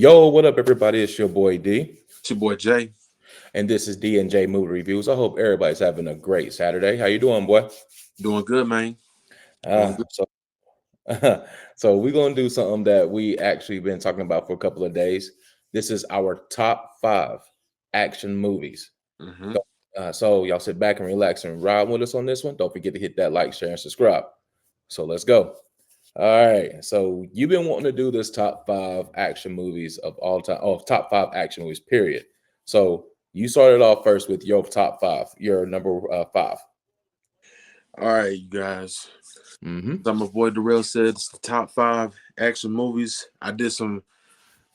Yo, what up, everybody? It's your boy D, It's your boy Jay. and this is D and J Movie Reviews. I hope everybody's having a great Saturday. How you doing, boy? Doing good, man. Doing Uh, good. so, so we're gonna do something that we actually been talking about for a couple of days. This is our top five action movies. hmm So y'all sit back and relax and ride with us on this one. Don't forget to hit that like, share, and subscribe. So let's go. All right. So you've been wanting to do this top five action movies of all time. Oh, top five action movies, period. So you started off first with your top five, your number five. All right, you guys. Mm-hmm. So my boy Darrell said it's the top five action movies. I did some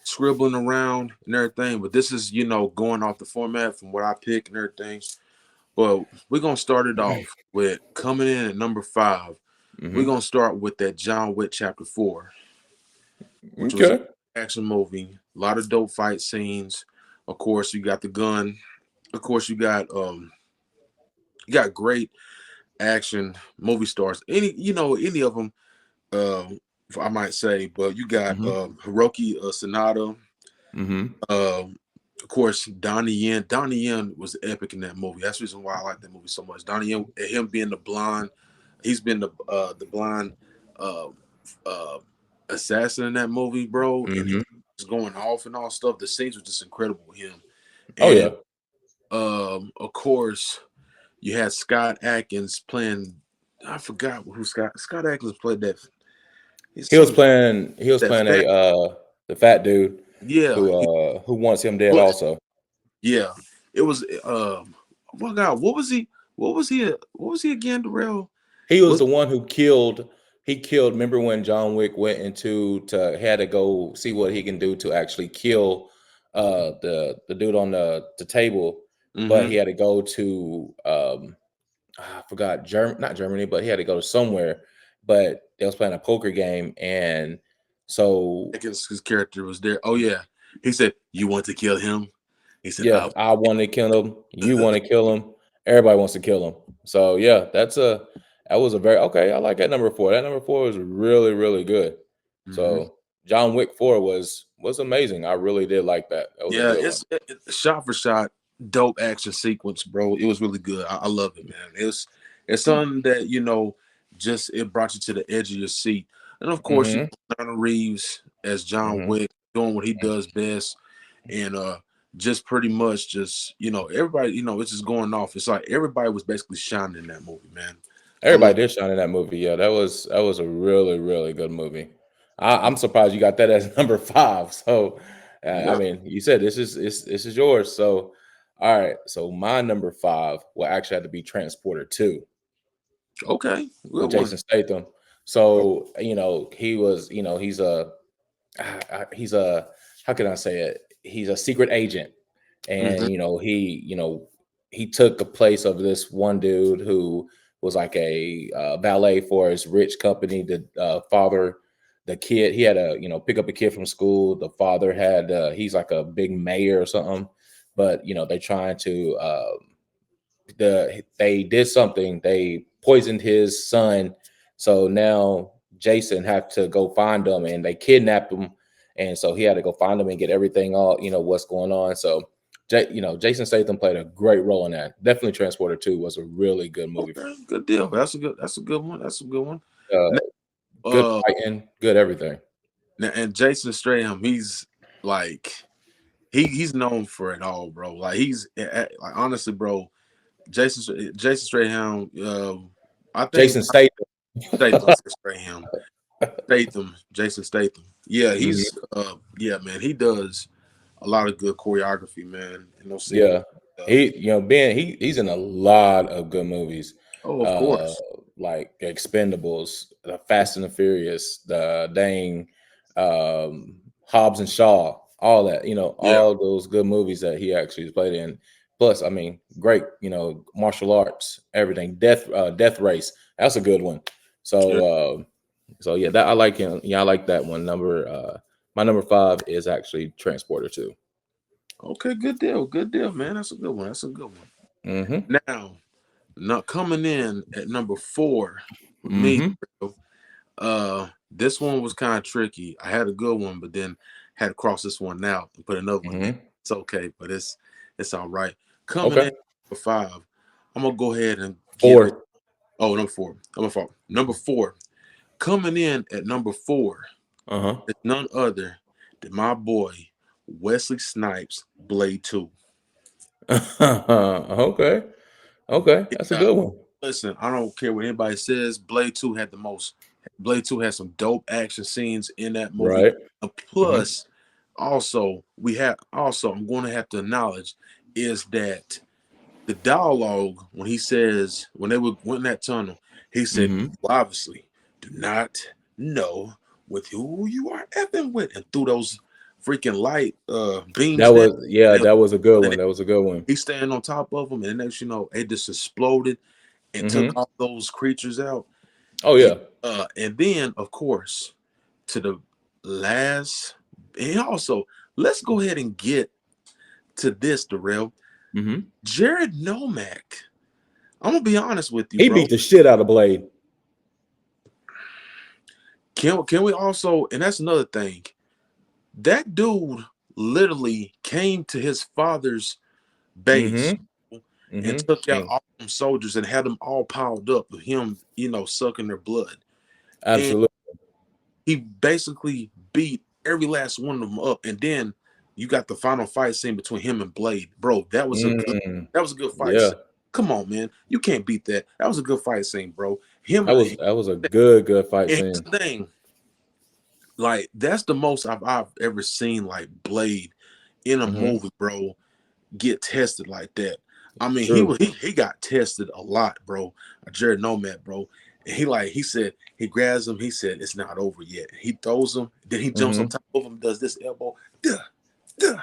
scribbling around and everything, but this is, going off the format from what I picked and everything. But we're gonna start it off with coming in at number five. We're Mm-hmm. gonna start with that John Wick Chapter 4, which was an Okay. action movie. A lot of dope fight scenes. Of course, you got the gun. Of course, you got great action movie stars. Any of them, I might say. But you got Mm-hmm. Hiroki Sanada. Mm-hmm. Of course, Donnie Yen. Donnie Yen was epic in that movie. That's the reason why I like that movie so much. Donnie Yen, him being the blonde, he's been the blind uh, uh, assassin in that movie, bro, and he Mm-hmm. was going off and all stuff. The scenes were just incredible with him. Oh And yeah. of course, you had Scott Atkins playing. I forgot who Scott Atkins played that. He's He was some playing. He was that playing fat. the fat dude Yeah, who wants him dead but also. yeah, it was. Oh my God, what was he? What was he? What was he again? Darrell He was was. the one who killed. He killed. Remember when John Wick went into to had to go see what he can do to actually kill the dude on the table, but Mm-hmm. he had to go to I forgot not Germany, but he had to go to somewhere. But they was playing a poker game, and so Atkins, his character was there. Oh yeah, he said, "You want to kill him?" He said, yeah, I want to kill him. You want to kill him. Everybody wants to kill him. So yeah, that was a very okay. I like that number four. That number four was really really good. hmm So John Wick four was amazing. I really did like that. That was a Yeah, good one. it's shot for shot, dope action sequence, bro. It was really good. I love it, man. It's something that just it brought you to the edge of your seat. And of course, Mm-hmm. Keanu Reeves as John Mm-hmm. Wick doing what he does best, and just pretty much just everybody it's just going off. It's like everybody was basically shining in that movie, man. I Everybody love. did shine in that movie. Yeah, that was a really really good movie. I'm surprised you got that as number five. So, I Yeah. mean, you said this is yours. So, all right. So my number five will actually have to be Transporter two Okay. with Good one. Jason Statham. So he was he's a how can I say it? He's a secret agent, hmm and he took the place of this one dude who was like a valet for his rich company. The father, the kid, he had to pick up a kid from school. The father had he's like a big mayor or something, but they trying to they did something. They poisoned his son, so now Jason had to go find him, and they kidnapped him, and so he had to go find him and get everything all what's going on. So, Jason Statham played a great role in that. Definitely, Transporter Two was a really good movie. Okay. Good deal. That's a good one. That's a good one. Uh, Good Uh, fighting, good everything. and Jason Stratham, he's like he's known for it all, bro. Like like honestly, bro. Jason Stratham. I think Jason Statham. Statham. I said Stratham. Statham. Jason Statham. Yeah, Mhm. yeah, man. He does a lot of good choreography, man. In those scenes. Yeah, he's in a lot of good movies, Oh, of uh, course. like Expendables, the Fast and the Furious, the dang, Hobbs and Shaw, all that. Yeah. All those good movies that he actually has played in. Plus, I mean, great, martial arts, everything. Death Race, that's a good one. Yeah. So yeah, that I like him. Yeah, I like that one. My number five is actually Transporter Two. Okay. Good deal. Good deal, man. That's a good one. That's a good one. Mm-hmm. Now, not coming in at number four with me. Mm-hmm. This one was kind of tricky. I had a good one, but then had to cross this one out and put another one in. Hmm. It's okay, but it's all right. Coming Okay. in for 5, I'm gonna go ahead and give it. 4. Oh, number 4. Number 4. Number 4. Coming in at number 4 Uh-huh. is none other than my boy Wesley Snipes, Blade 2. Okay. Okay. That's a Yeah, good one. listen, I don't care what anybody says. Blade 2 had the most. Blade 2 had some dope action scenes in that movie. Right. Hmm. Plus, also, I'm going to have to acknowledge is that the dialogue when they went in that tunnel, he said, Hmm. "You obviously do not know with who you are effing with," and threw those freaking light beams down. And That was a good then one. That was a good one. he's standing on top of them, and next you know, it just exploded and took Hmm. all those creatures out. Oh And, yeah. and then, of course, to the last, and also, let's go ahead and get to this, Darrell. Hmm. Jared Nomack. I'm gonna be honest with you, He bro. beat the shit out of Blade. Can we also, and that's another thing, that dude literally came to his father's base Hmm. and Hmm. took out And all them soldiers and had them all piled up with him, sucking their blood. And absolutely. he basically beat every last one of them up. And then you got the final fight scene between him and Blade. Bro, Mm, that was a good fight yeah. scene. Come on, man. You can't beat that. That was a good fight scene, bro. Him That was a good fight and his scene. thing, like that's the most I've ever seen like Blade in a Hmm. movie, bro, get tested like that. I mean, True. he got tested a lot, bro. Jared Nomad, bro. And he said he grabs him. He said it's not over yet. He throws him. Then he jumps on Hmm. top of him, does this elbow, duh, duh,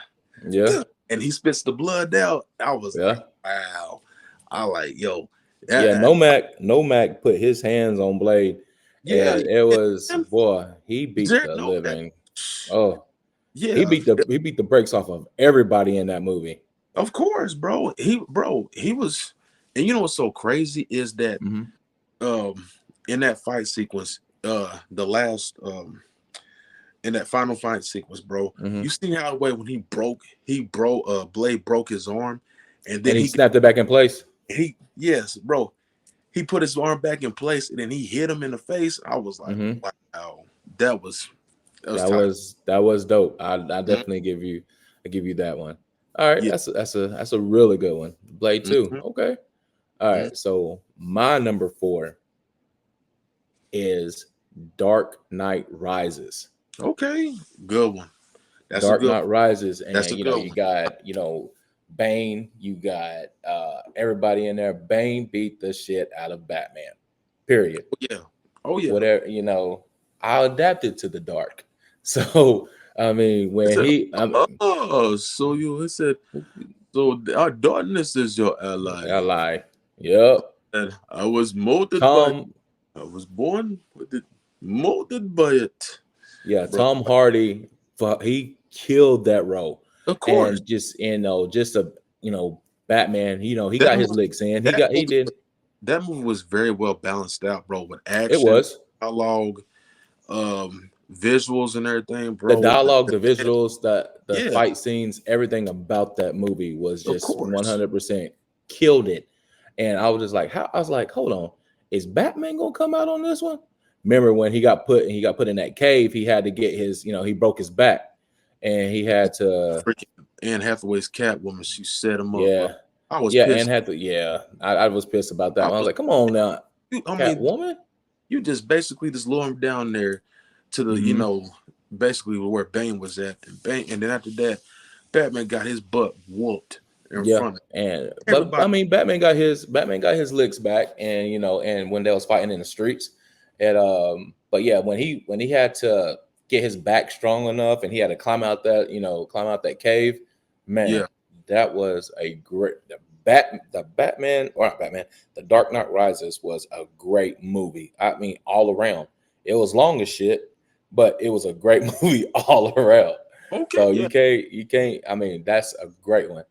Yeah. duh, and he spits the blood out. I was like, Yeah. wow. I like, yo, Yeah. that, Nomac put his hands on Blade, yeah, and it was, man. boy, he beat Jared the Nomad, living. Oh, yeah, he beat the brakes off of everybody in that movie. of course, bro. He was, and you know what's so crazy is that Hmm. um in that fight sequence, the last in that final fight sequence, bro, Hmm. you see how the way when Blade broke his arm, and then And he snapped it back in place. yes, bro, he put his arm back in place, and then he hit him in the face. I was like, Hmm. wow, that was tight. That was dope. I Mhm. definitely give you that one. All right, Yeah. that's a really good one. Blade 2. Mhm. Okay. All Mhm. right. So my number 4 is Dark Knight Rises. Okay, good one. That's a Dark good. Knight Rises, That's a and good you one. got, Bane, you got everybody in there. Bane beat the shit out of Batman. Period. Yeah. Oh yeah. Whatever, I adapted to the dark. So I mean, I when said, he oh, so you said, so our darkness is your I ally. lie. Yep. And I was molded by Tom, I was born with it, molded by it, yeah, bro. Tom Hardy, he killed that role. Of course, And just, just a, Batman, he that got his movie, licks in. that He movie, did. that movie was very well balanced out, bro, with It action, was. dialogue, visuals, and everything, The bro. dialogue, the visuals, the Yeah, fight scenes, everything about that movie was of just course. 100% killed it. And I was just like, how? I was like, hold on, is Batman gonna come out on this one? Remember when he got put in that cave? He had to get his, he broke his back, and he had to, Freaking Anne Hathaway's Catwoman, she set him up, bro. yeah, I was yeah, and pissed. had to, yeah. I was pissed about that I one. I was was, like, come on now, I mean, Catwoman. you just basically just lure him down there to the, Hmm. basically where Bane was at. And then after that, Batman got his butt whooped in Yeah, front of but everybody. I mean, Batman got his licks back, and and when they was fighting in the streets, and but yeah, when he had to get his back strong enough, and he had to climb out that cave, man, Yeah. that was a great the Batman or not Batman, the Dark Knight Rises was a great movie. I mean, all around, it was long as shit, but it was a great movie all around. Okay. So Yeah. you can't. I mean, that's a great one.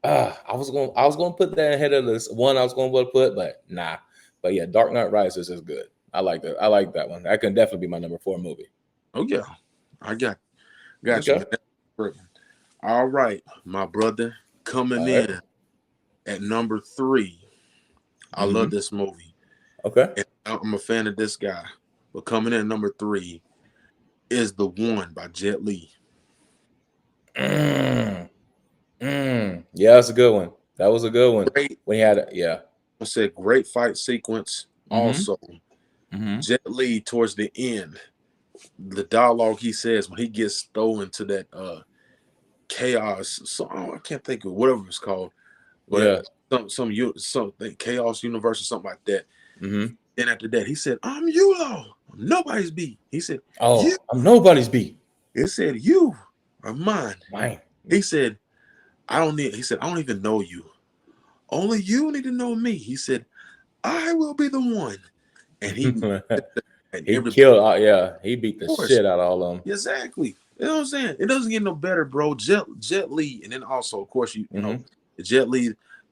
I was gonna put that ahead of this one I was gonna put, but nah. But yeah, Dark Knight Rises is good. I like that. I like that one. That can definitely be my number 4 movie. Oh yeah. I got Got you. Okay. Man. All right, my brother, coming All right. in at number 3. I Mm-hmm. love this movie. Okay. And I'm a fan of this guy. But coming in at number 3 is The One by Jet Li. Mm, yeah, that's a good one. That was a good one. Great, When he had it, yeah. I said great fight sequence. Mm-hmm. Also, Mm-hmm. Jet Li towards the end, the dialogue he says when he gets thrown into that chaos. So I can't think of whatever it's called, Yeah. but something chaos universe or something like that. Mm-hmm. Then after that, he said, "I'm Yulo. I'm nobody's beat." He said, "You." Oh, I'm nobody's beat. It said, "You are mine." Man. He said, "I don't need." He said, "I don't even know you. Only you need to know me." He said, "I will be the one." And he and He everybody, killed. Yeah, he beat the of course, shit out of all of them. exactly. You know what I'm saying? It doesn't get no better, bro. Jet Li, and then also, of course, you know Mm-hmm.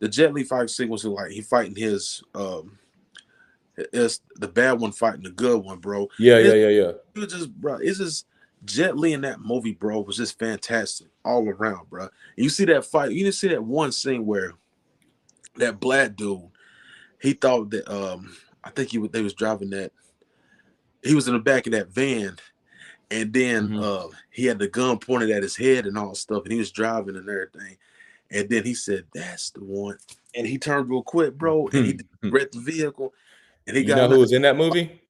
the Jet Li fight sequence is like he fighting his it's the bad one fighting the good one, bro. Yeah, And yeah, yeah, yeah. it was just, bro, it's just Jet Li in that movie, bro, was just fantastic all around, bro. And you see that fight, you didn't see that one scene where that black dude, he thought that I think they was driving that, he was in the back of that van, and then Mm-hmm. he had the gun pointed at his head and all stuff, and he was driving and everything. And then he said, "That's the one." And he turned real quick, bro, and he wrecked the vehicle, and he You got know him who out. was in that movie?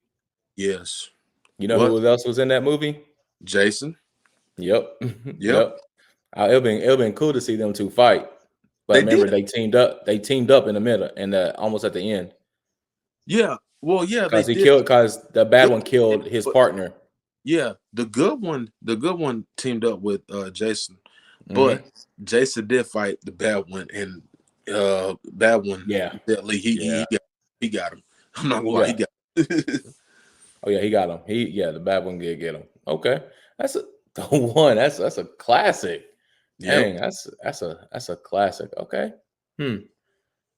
Yes. You know What? who else was in that movie? Jason? Yep. Yep. Yep. It'll been cool to see them two fight. But They remember, did. they teamed up. They teamed up in the middle and almost at the end Yeah. Well, yeah, they did. because the bad Good one killed his but partner. yeah, the good one teamed up with Jason, but Mm-hmm. Jason did fight the bad one, and bad one Yeah. definitely Yeah. he got him. I'm not gonna lie, he Yeah. got Oh yeah, he got him. The bad one did get him. Okay, that's a the one. That's a classic. Yep. Dang, that's a classic. Okay. Hmm.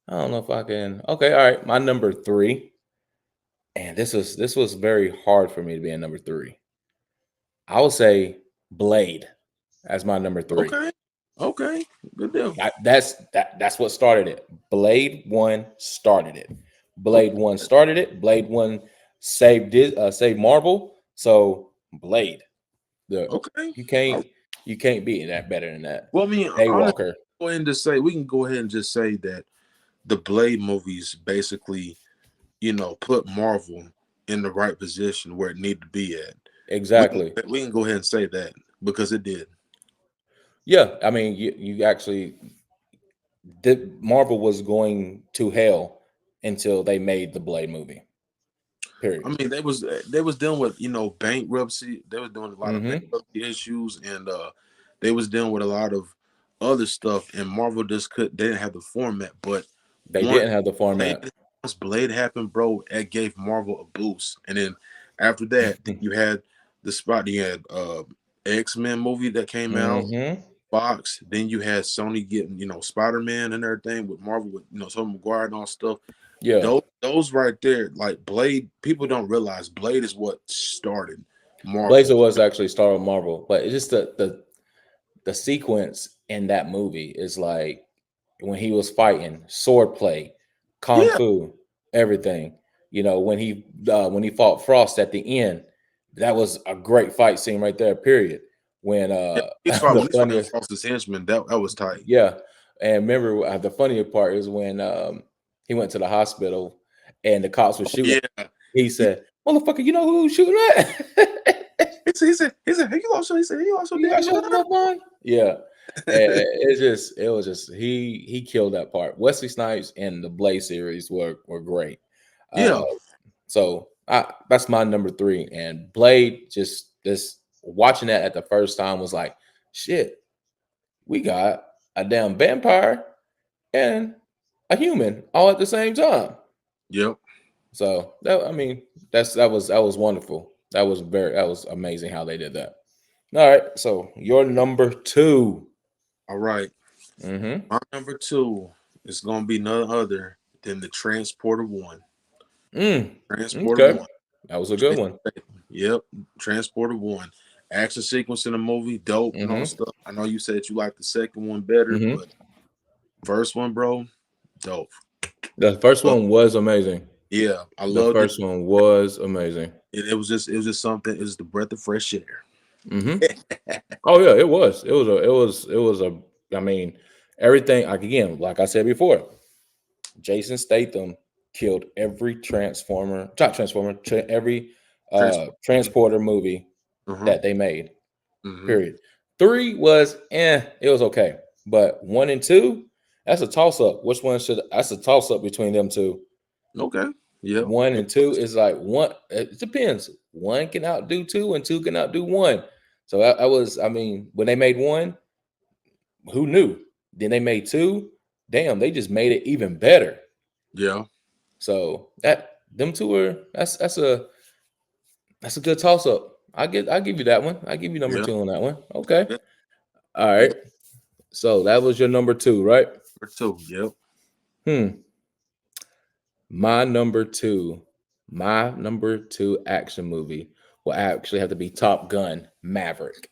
I don't know if I can. Okay. All right. My number three, and this was very hard for me to be in number three. I would say Blade as my number three. Okay. Okay. Good deal. That's what started it. Blade One started it. Blade One started it. Blade One saved Marvel. So Blade, the Okay. you All can't right. you can't beat that better than that. Well, I mean, honestly, Daywalker. go ahead and just say we can go ahead and just say that the Blade movies basically, put Marvel in the right position where it needed to be at. We can, Exactly. we can go ahead and say that because it did. Yeah, I mean, you actually did. Marvel was going to hell until they made the Blade movie. I Period. mean, they was dealing with bankruptcy. They was doing a lot of Mm-hmm. bankruptcy issues, and they was dealing with a lot of other stuff. And Marvel just could. They didn't have the format, but They once didn't have the Blade, format. once Blade happened, bro, it gave Marvel a boost. And then after that, then you had the spot. You had X-Men movie that came out. Mm-hmm. Fox. Then you had Sony getting, Spider-Man and everything with Marvel with Tobey Maguire and all stuff. Yeah. Those right there, like Blade, people don't realize Blade is what started Marvel. Blazer was actually Star Wars Marvel, but it's just the sequence in that movie is like when he was fighting, swordplay, kung Yeah, fu, everything. When he fought Frost at the end, that was a great fight scene right there. Period. When yeah. When the he's fighting funniest, Frost's henchman, that was tight. yeah, and remember the funnier part is when he went to the hospital and the cops were shooting. Yeah, He yeah. said, "Motherfucker, you know who was shooting at?" He said, he also You did got blood. your love on? Yeah. It was just he killed that part. Wesley Snipes and the Blaze series were great. Uh, Yeah, so that's my number three. And Blade, just this watching that at the first time was like, shit, we got a damn vampire and a human all at the same time. yep. So that was wonderful. That was amazing how they did that. All right, so your number two. All right. Mm-hmm. My number two is gonna be none other than the Transporter One. Transporter Okay, One. that was a good one. Yep, Transporter One. Action sequence in the movie, dope and all Mm-hmm. stuff. I know you said you like the second one better, Mm-hmm. but first one, bro, dope. The first Love- one was amazing. Yeah, I The loved it. first one was amazing. It was just something. It was the breath of fresh air. Mm-hmm. Oh yeah, it was. It was a. I mean, everything. Like again, like I said before, Jason Statham killed every Transformer, not Transformer, every Trans- transporter movie uh-huh. that they made. Hmm. Period. 3 was it was okay, but 1 and 2, that's a toss up. Which one should? That's a toss up between them two. Okay. Yep. 1 and 2 is like one. It depends. 1 can outdo 2, and 2 can outdo 1. So I was. I mean, when they made 1, who knew? Then they made 2. Damn, they just made it even better. Yeah. So that them two are that's a good toss up. I give you that one. I give you number Yeah. 2 on that one. Okay. Yeah. All Yeah. right. So that was your number 2, right? Number two. Yep. Hmm. My number two, my number 2 action movie will actually have to be Top Gun Maverick.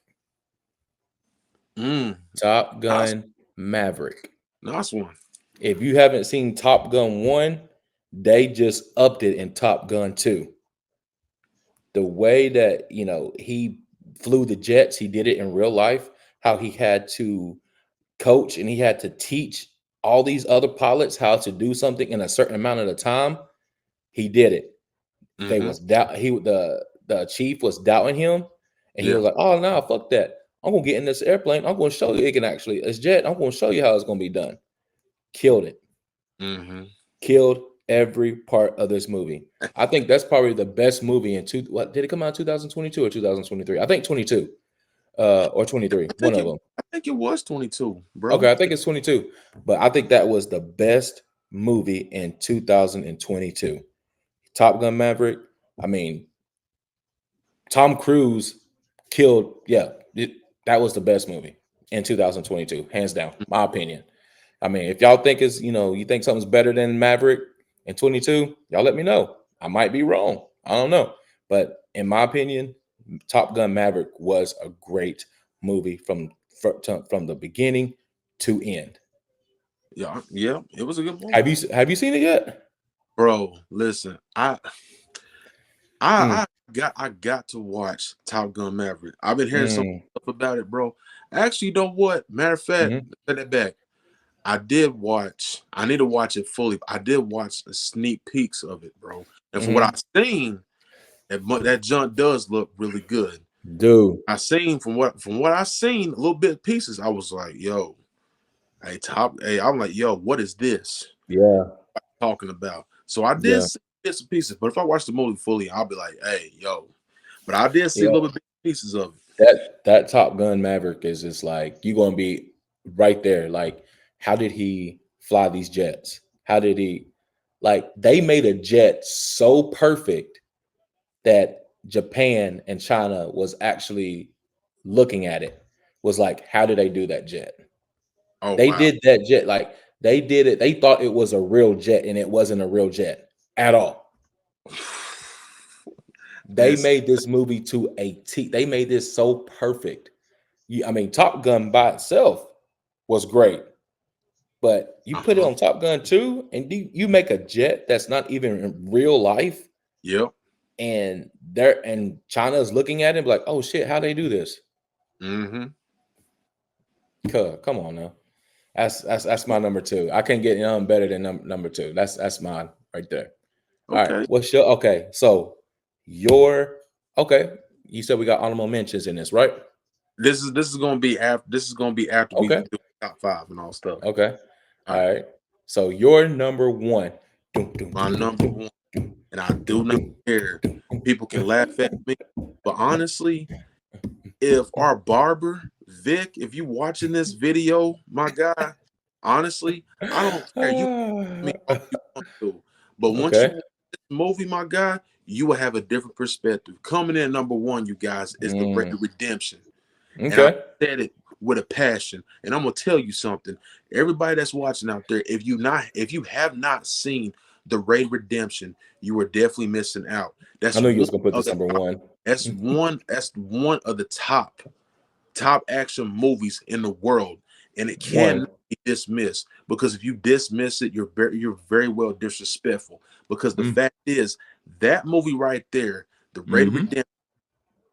Mm. Top Nice, Gun Maverick. nice one. If you haven't seen Top Gun 1, they just upped it in Top Gun 2. The way that, he flew the jets, he did it in real life, how he had to coach and he had to teach all these other pilots how to do something in a certain amount of the time, he did it. They Hmm. was doubt he the chief was doubting him, and he Yeah. was like, "Oh no, fuck that! I'm gonna get in this airplane. I'm gonna show you it can actually it's jet. I'm gonna show you how it's gonna be done." Killed it. Hmm. Killed every part of this movie. I think that's probably the best movie in two. What did it come out 2022 or 2023? I think 22, or 23, I one think of it. them. I think it was 22, bro. Okay, I think it's 22, but I think that was the best movie in 2022. Top Gun Maverick. I mean, Tom Cruise killed. Yeah, that was the best movie in 2022, hands down. My opinion. I mean, if y'all think you think something's better than Maverick in 22, y'all let me know. I might be wrong. I don't know, but in my opinion, Top Gun Maverick was a great movie from the beginning to end. Yeah. Yeah. It was a good movie, Have you seen it yet? bro. Listen, I Mm, I I got to watch Top Gun Maverick. I've been hearing some mm, stuff about it, bro. Actually, you know what? Matter of fact, mhm, take that back. I did watch. I need to watch it fully. I did watch the sneak peeks of it, bro. And from what mhm. I've seen, that junk does look really good. Dude, I seen from what I seen, a little bit of pieces. I was like, yo, hey, I'm like, yo, what is this yeah, talking about? So I did yeah, see bits and pieces, but if I watch the movie fully, I'll be like, hey, yo. But I did see a yeah. little bit pieces of it. That Top Gun Maverick is just like you're gonna be right there. Like, how did he fly these jets? How did he like they made a jet so perfect that Japan and China was actually looking at it, was like, how did they do that jet? Oh They wow. did that jet, like they did it, they thought it was a real jet, and it wasn't a real jet at all. They Listen, made this movie to a T. They made this so perfect. I mean, Top Gun by itself was great, but you put it uh-huh. on Top Gun 2 and you make a jet that's not even in real life, Yep. and China is looking at it like, oh shit, how they do this? Mm-hmm. Come on now. That's my number 2. I can't get none better than number 2. That's mine right there. All right. Okay. What's your okay? So your okay. You said we got honorable mentions in this, right? This is gonna be after we Okay. do top five and all stuff. Okay. All All right. right. So your number 1. Dun, dun, My dun, dun, number dun, one, and I dun, do dun, not dun, care. dun, People can dun, laugh at me, but honestly, if our barber Vic, if you watching this video, my guy, honestly, I don't care. You me all dun. you want to, but once you Okay. watch this movie, my guy, you will have a different perspective. Coming in number one, you guys, is the Red Mm, Redemption. And I okay. said it with a passion. And I'm gonna tell you something. Everybody that's watching out there, if you have not seen the Raid Redemption, you are definitely missing out. I That's knew you one was gonna put of this the number top 1. That's one of the top action movies in the world, and it One. cannot be dismissed, because if you dismiss it, you're very well disrespectful. Because the Mm. fact is, that movie right there, The Raid of Mm-hmm. Redemption,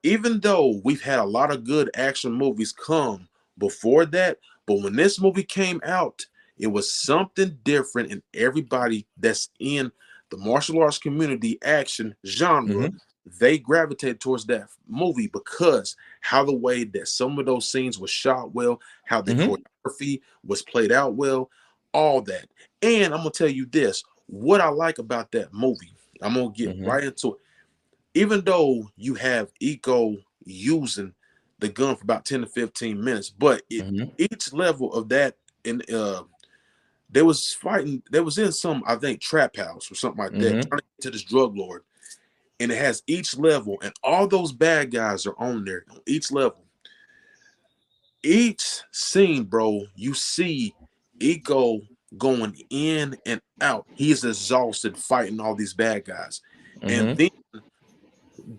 even though we've had a lot of good action movies come before that, but when this movie came out, it was something different, and everybody that's in the martial arts community action genre, Mm-hmm. they gravitated towards that movie because how the way that some of those scenes were shot well, how the Mm-hmm. choreography was played out well, all that. And I'm gonna tell you this: what I like about that movie, I'm gonna get Mm-hmm. right into it. Even though you have Eco using the gun for about 10 to 15 minutes, but Mm-hmm. each level of that, in they was fighting, they was in some, I think, trap house or something like that, Mm-hmm. trying to get to this drug lord. And it has each level, and all those bad guys are on there on each level. Each scene, bro, you see Eco going in and out. He's exhausted fighting all these bad guys. And Mm-hmm. then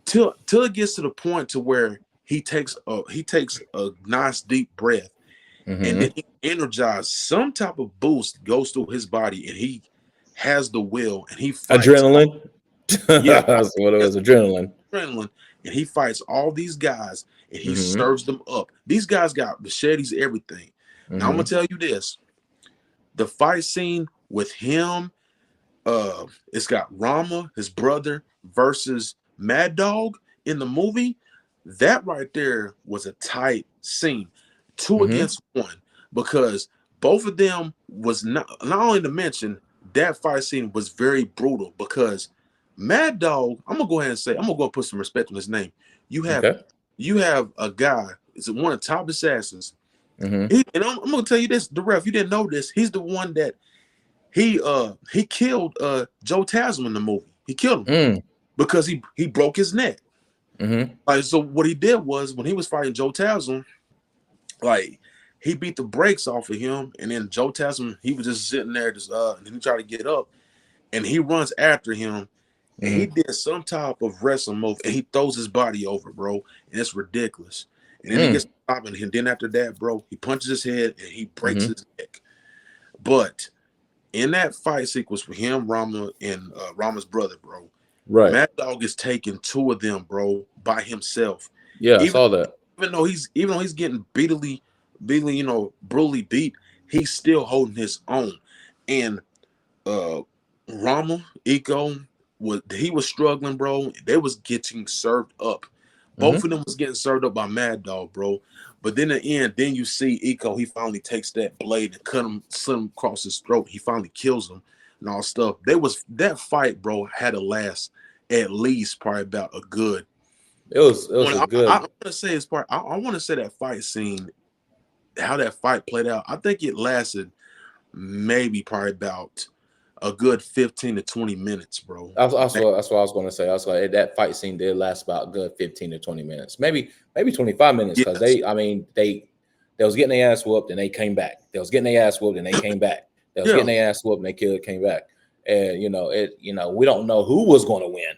till it gets to the point to where he takes a nice deep breath, and then Mm-hmm. he energizes, some type of boost goes through his body, and he has the will, and he fights. Adrenaline. Yeah, That's what it that's was. Adrenaline. adrenaline, and he fights all these guys, and he Mm-hmm. serves them up. These guys got machetes, everything. Now I'm gonna Mm-hmm. tell you this: the fight scene with him, it's got Rama, his brother, versus Mad Dog in the movie. That right there was a tight scene, two Mm-hmm. against one, because both of them was not only to mention that fight scene was very brutal, because Mad Dog, I'm gonna go ahead and say, I'm gonna go put some respect on his name. You have Okay. you have a guy, is one of the top assassins. Mm-hmm. And I'm gonna tell you this, the ref, you didn't know this. He's the one that he killed Joe Tasman in the movie. He killed him Mm. because he broke his neck. Mm-hmm. Like, so what he did was, when he was fighting Joe Tasman, like, he beat the brakes off of him, and then Joe Tasman, he was just sitting there, just and then he tried to get up, and he runs after him, and he Mm-hmm. did some type of wrestling move, and he throws his body over, bro, and it's ridiculous. And then he Mm. gets up, and then after that, bro, he punches his head and he breaks Mm-hmm. his neck. But in that fight sequence with him, Rama, and Rama's brother, bro, Right. Mad Dog is taking two of them, bro, by himself. Yeah, I Even saw that. even though he's getting beatily, brutally beat, he's still holding his own. And uh Rama, Eco, he was struggling, bro. They was getting served up. Both of Mm-hmm. them was getting served up by Mad Dog, bro. But then in the end, then you see Eco, he finally takes that blade and slit him across his throat. He finally kills him and all stuff. That fight, bro, had to last at least probably about a good. It was a I good. want to say it's part. I want to say that fight scene, how that fight played out. I think it lasted maybe probably about a good 15 to 20 minutes, bro. That's what I was going to say. I was like, that fight scene did last about a good 15 to 20 minutes, maybe 25 minutes, because Yes. they was getting their ass whooped and they came back. They was getting their ass whooped and they came back. They was Yeah. getting their ass whooped and they came back. And we don't know who was going to win.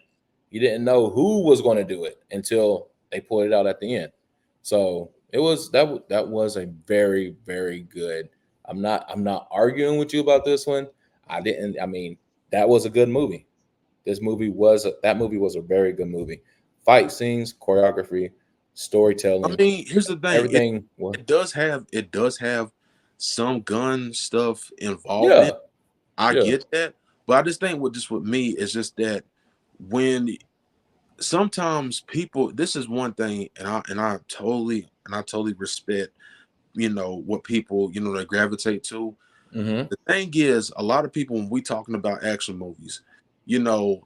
You didn't know who was going to do it until they pulled it out at the end. So that was a very, very good. I'm not arguing with you about this one. I didn't. I mean, that was a good movie. That movie was a very good movie. Fight scenes, choreography, I storytelling, mean, here's the thing. It everything. Well, it does have some gun stuff involved in yeah, it. I yeah. get that. But I just think with me, it's just that when sometimes people, this is one thing, and I totally respect, what people, they gravitate to. Mm-hmm. The thing is, a lot of people, when we talking about action movies, a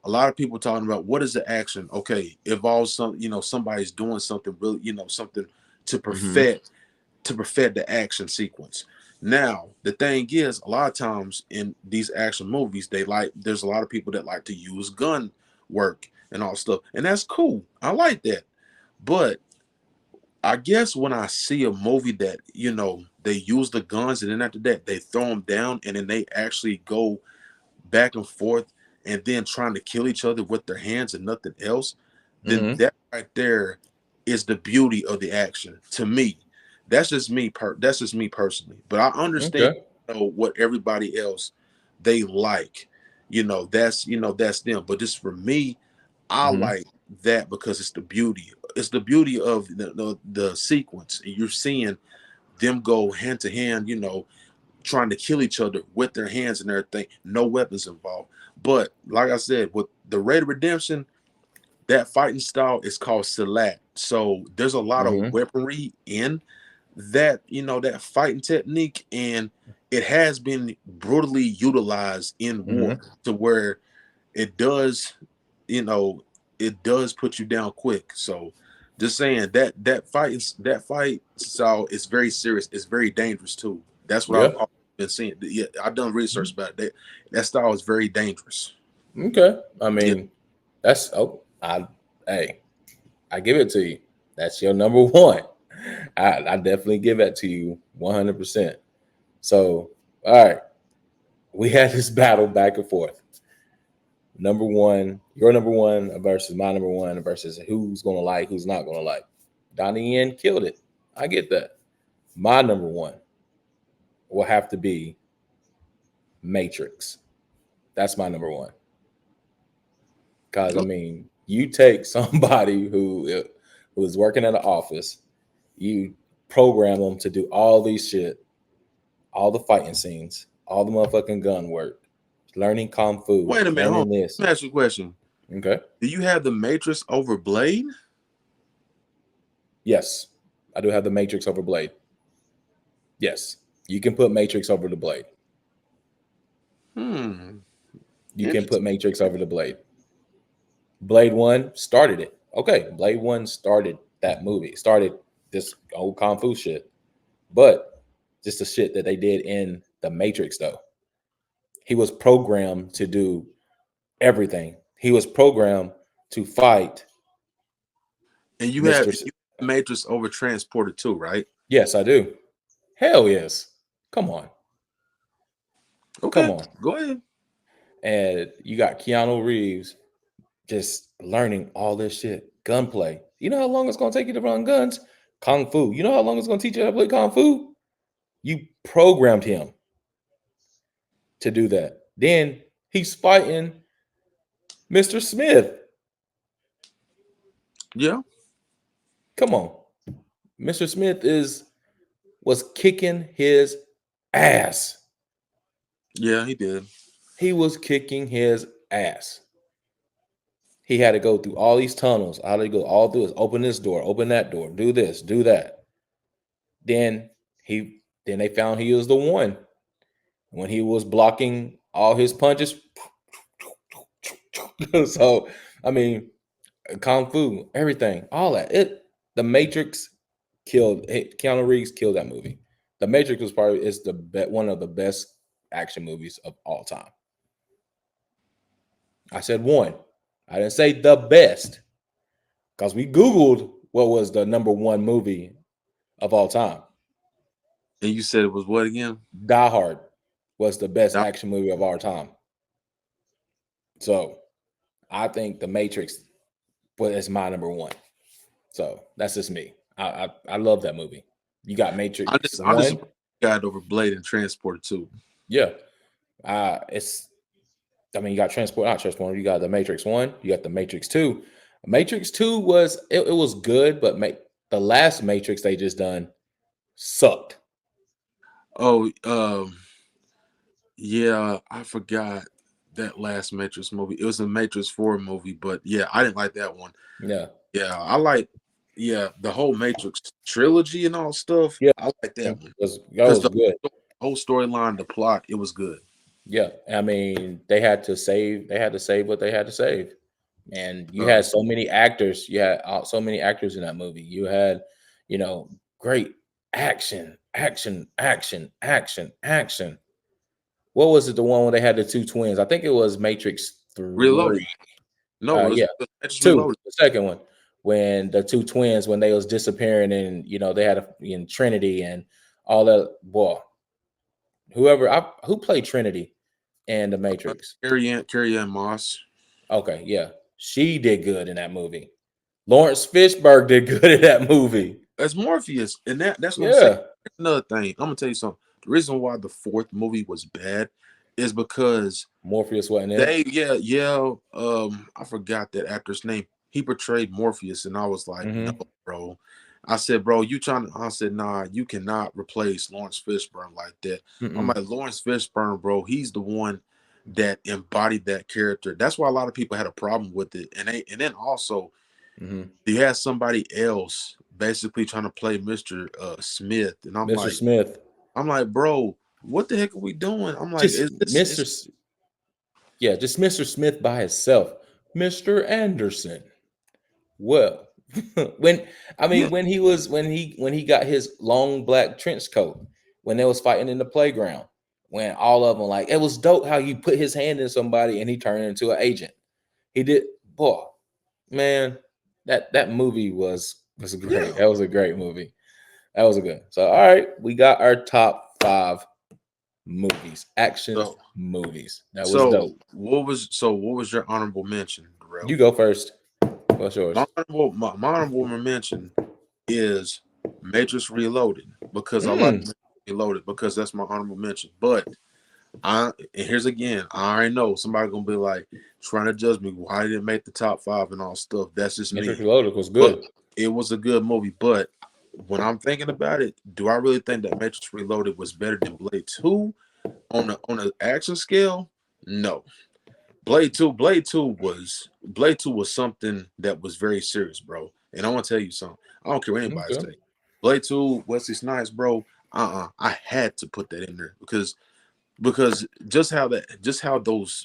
lot of people talking about what is the action. Okay, involves somebody's doing something really, something to Mm-hmm. perfect the action sequence. Now, the thing is, a lot of times in these action movies, there's a lot of people that like to use gun work and all stuff, and that's cool. I like that. But I guess when I see a movie that, they use the guns, and then after that they throw them down, and then they actually go back and forth, and then trying to kill each other with their hands and nothing else, then Hmm. that right there is the beauty of the action to me. That's just me that's just me personally. But I understand, Okay. what everybody else they like. That's them. But just for me, I Hmm. like that because it's the beauty. It's the beauty of the sequence. And you're seeing them go hand to hand, trying to kill each other with their hands and everything. No weapons involved. But like I said, with the Red Redemption, that fighting style is called Silat. So there's a lot of Hmm. weaponry in that fighting technique, and it has been brutally utilized in war Hmm. to where it does, you know, it does put you down quick. So just saying that fight style is very serious. It's very dangerous too. That's what Yeah. I've always been seeing. Yeah, I've done research about it. That style is very dangerous. Okay. I Yeah. mean, that's hey, I give it to you. That's your number one. I definitely give that to you 100%. So, all right, we had this battle back and forth. Number one, your number one versus my number one versus who's gonna like, who's not gonna like. Donnie Yen killed it. I get that. My number one will have to be Matrix. That's my number one. Because I mean, you take somebody who is working at an office, you program them to do all these shit, all the fighting scenes, all the motherfucking gun work, learning kung fu, Wait a minute, hold on. learning this. Let me ask you a question. Okay. Do you have the Matrix over Blade? Yes, I do have the Matrix over Blade. Yes, you can put Matrix over the Blade. Hmm. You can Interesting. put Matrix over the Blade. Blade One started it. Okay, Blade One started that movie. Started this old kung fu shit. But just the shit that they did in the Matrix, though. He was programmed to do everything. He was programmed to fight And you have Mister. Matrix over Transporter too, right? Yes, I do. Hell yes. Come on, come Okay, on. go ahead. And you got Keanu Reeves just learning all this shit, gunplay. You know how long it's gonna take you to run guns? Kung Fu. You know how long it's gonna teach you how to play Kung Fu? You programmed him to do that. Then he's fighting Mr. Smith. Yeah, Come on. Mr. Smith was kicking his ass. yeah, he did. He was kicking his ass. He had to go through all these tunnels. How did he go all through this? Open this door, open that door, do this, do that. Then then they found he was the one. When he was blocking all his punches. So I mean, kung fu, everything, all that. The Matrix Keanu Reeves killed that movie. The Matrix was probably is one of the best action movies of all time. I said one. I didn't say the best because we Googled what was the number one movie of all time. And you said it was what again? Die Hard was the best That- action movie of our time. So I think The Matrix is my number one. So that's just me. I love that movie. You got Matrix I just one, got over Blade and Transporter too. yeah. It's I mean you got not Transport. You got the Matrix one. You got the Matrix two. Matrix two it was good, but the last Matrix they just done sucked. Oh, yeah, I forgot that last Matrix movie. It was a Matrix 4 movie, but yeah, I didn't like that one. Yeah, Yeah, I like the whole Matrix trilogy and all stuff. yeah. I like that That one because was the good. whole storyline, the plot, it was good. Yeah, I mean they had to save. They had to save what they had to save. And you Uh, had so many actors. You had so many actors in that movie. You had, great action, action, action, action, action. What was it? The one where they had the two twins? I think it was Matrix Reloaded. 3. No, it was Yeah, Matrix two. Reloaded. The second one when the two twins when they was disappearing and they had in Trinity and all that. Boy, who played Trinity and the Matrix? Carrie Ann Moss. Okay, yeah, she did good in that movie. Lawrence Fishburne did good in that movie. As Morpheus, and that's what I'm saying. Yeah. Another thing, I'm gonna tell you something. The reason why the fourth movie was bad is because Morpheus wasn't in it. I forgot that actor's name. He portrayed Morpheus, and I was like, no, Mm-hmm. bro. I said, bro, you trying to? I said, nah, you cannot replace Lawrence Fishburne like that. I'm Mm-mm. like, Lawrence Fishburne, bro, he's the one that embodied that character. That's why a lot of people had a problem with it, and then also Mm-hmm. you had somebody else basically trying to play Mr. Smith, and Mr. Smith. I'm like, bro, what the heck are we doing? I'm like, Just is this? Yeah, just Mr. Smith by himself. Mr. Anderson. Well, when I Yeah, mean when he got his long black trench coat, when they was fighting in the playground, when all of them like it was dope how you put his hand in somebody and he turned into an agent. He did, boy, man, that movie was great. yeah. That was a great movie. That was a good. So all right, we got our top 5 movies, action So, movies. That was dope. what was your honorable mention, Darrell? You go first. What's My yours? honorable mention is Matrix Reloaded because I like Mm, Matrix Reloaded because that's my honorable mention. But and here's again, I already know somebody gonna be like trying to judge me why I didn't make the top 5 and all stuff. That's just Matrix me. Reloaded was But good. it was a good movie. But when I'm thinking about it, do I really think that Matrix Reloaded was better than Blade 2 on an action scale? No. Blade 2 was something that was very serious, bro. And I want to tell you something. I don't care what anybody Okay. say. Blade 2, Wesley Snipes, bro. I had to put that in there because just how that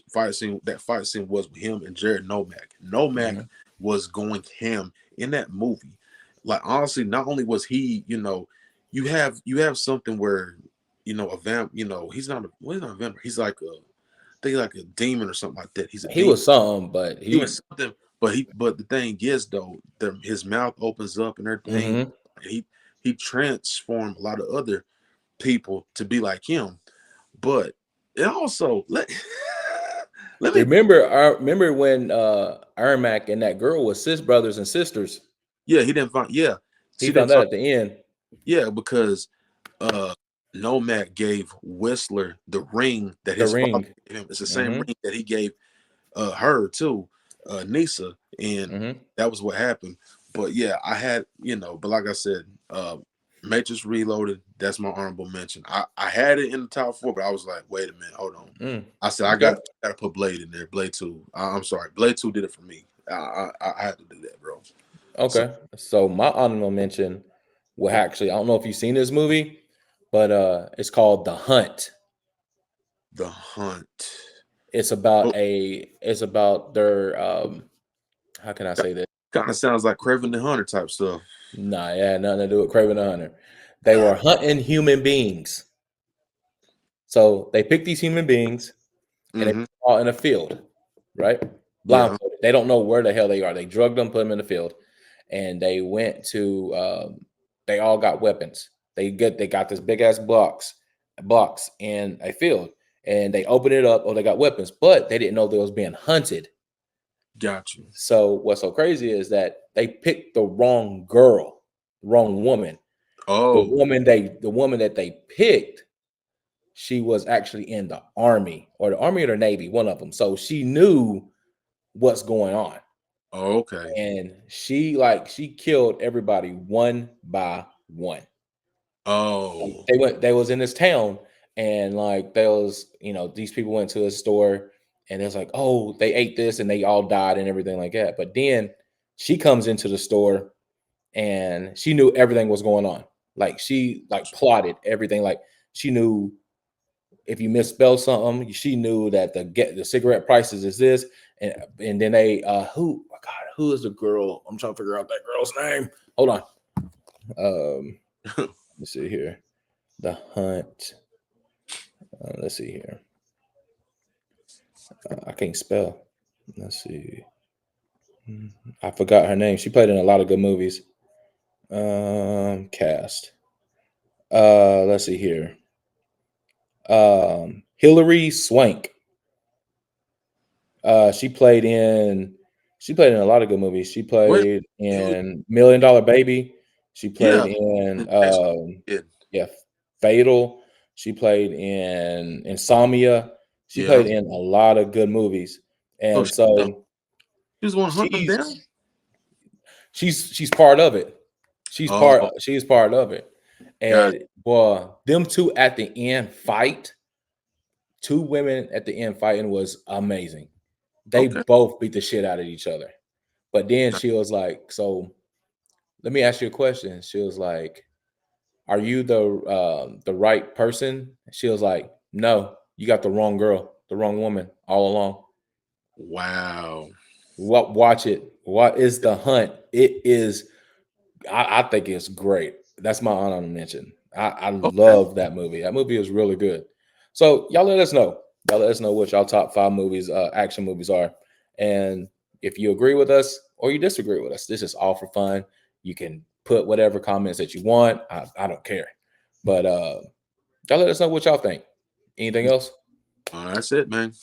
fight scene was with him and Jared Nomak. Nomak Mhm. was going ham in that movie. Like honestly, not only was he, you have something where, a vamp, he's not a vampire. He's like like a demon or something like that. He's a He demon. was something, but He he. was something, but the thing is though, his mouth opens up and everything. Mhm. He transformed a lot of other people to be like him. But it also let me Remember when Ermac and that girl was sis brothers and sisters? yeah, he didn't find yeah. He See found that that so at the end. yeah, because uh Nomad gave Whistler the ring that The his father ring. gave him. It's the same Mm-hmm. ring that he gave her too, Nisa, and Mm-hmm. that was what happened. But yeah, I had but like I said, Matrix Reloaded. That's my honorable mention. I had it in the top 4, but I was like, wait a minute, hold on. Mm. I said Okay. I gotta put Blade in there. Blade 2. I'm sorry, Blade 2 did it for me. I had to do that, bro. So Okay. So my honorable mention will actually, I don't know if you've seen this movie, but it's called The Hunt. The Hunt. Oh, It's about their how can I say this? kind of sounds like Craven the Hunter type stuff. Nah, it had nothing to do with Craven the Hunter. They were hunting human beings. So they picked these human beings and they Mm-hmm. put them all in a field, right? Yeah. Blindfolded. They don't know where the hell they are. They drugged them, put them in the field, and they went to. They all got weapons. They got this big ass box in a field, and they opened it up. Oh, they got weapons, but they didn't know they was being hunted. Got you. So what's so crazy is that they picked the wrong girl, the wrong woman. Oh, The woman that they picked, she was actually in the army or the navy, one of them. So she knew what's going on, okay. and she killed everybody one by one. Oh, They was in this town, and like there was, these people went to a store, and it's like, oh, they ate this and they all died and everything like that. But then she comes into the store and she knew everything was going on. Like she like plotted everything. Like she knew if you misspell something, she knew that the cigarette prices is this, and then they who is the girl? I'm trying to figure out that girl's name. Hold on. Let's see here. The Hunt. Let's see here. I can't spell. Let's see. I forgot her name. She played in a lot of good movies. Cast. Let's see here. Hillary Swank. She played in She played in a lot of good movies. She What? played It was, in Million Dollar Baby. She played yeah. in And actually, it, yeah, Fatal. She played in Insomnia. She yeah. played in a lot of good movies. Oh, And she so was one hunting them she's down. she's part of it. Oh, She's part of it. guys. And boy, them two at the end fight, two women at the end fighting was amazing. They Okay. both beat the shit out of each other. But then she was like, "So let me ask you a question." She was like, "Are you the right person?" She was like, "No, you got the wrong girl, the wrong woman all along." Wow. What? Watch it. What is the hunt? It is. I think it's great. That's my honorable mention. I Okay. love that movie. That movie is really good. So y'all let us know. Y'all let us know what y'all top 5 movies, action movies are, and if you agree with us or you disagree with us. This is all for fun. You can put whatever comments that you want. I don't care. But y'all let us know what y'all think. Anything else? That's it, man.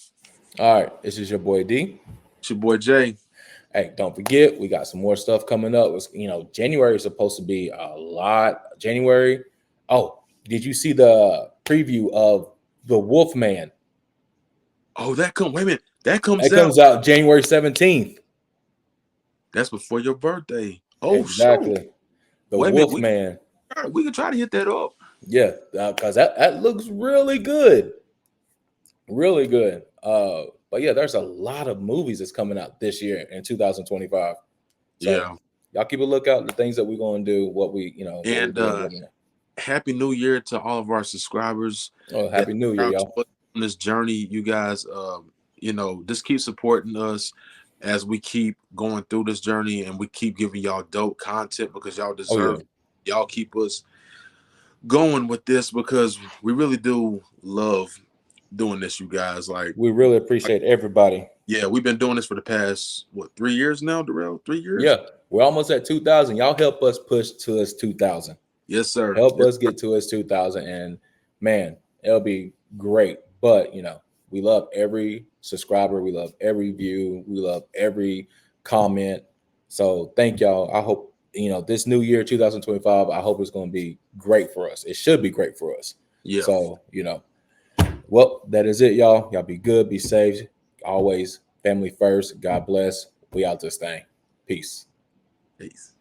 All right. This is your boy D. It's your boy Jay. Hey, don't forget, we got some more stuff coming up. January is supposed to be a lot. January. Oh, did you see the preview of The Wolfman? Oh, wait a minute. That comes It out. comes out January 17th. That's before your birthday. Oh, shoot. Exactly. The Wait a minute. Wolfman. We can try to hit that up. Yeah, because that looks really good. Really good. But yeah, there's a lot of movies that's coming out this year in 2025. So Yeah. y'all keep a lookout. The things that we're going to do, what we're And doing. Let me know. Happy New Year to all of our subscribers Oh, that Happy New Year, are out to y'all. us on this journey. You guys, just keep supporting us as we keep going through this journey, and we keep giving y'all dope content because y'all Oh, yeah. deserve it. Y'all keep us going with this because we really do love doing this, you guys. We really appreciate everybody. Yeah, we've been doing this for the past 3 years now, Darrell? 3 years? Yeah, we're almost at 2,000. Y'all help us push to us 2,000. Yes, sir. Help Yes, us get to us 2,000, and man, it'll be great. But we love every subscriber. We love every view. We love every comment. So thank y'all. I hope this new year, 2025. I hope it's going to be great for us. It should be great for us. yeah. So well, that is it, y'all. Y'all be good, be safe. Always family first. God bless. We out this thing. Peace. Peace.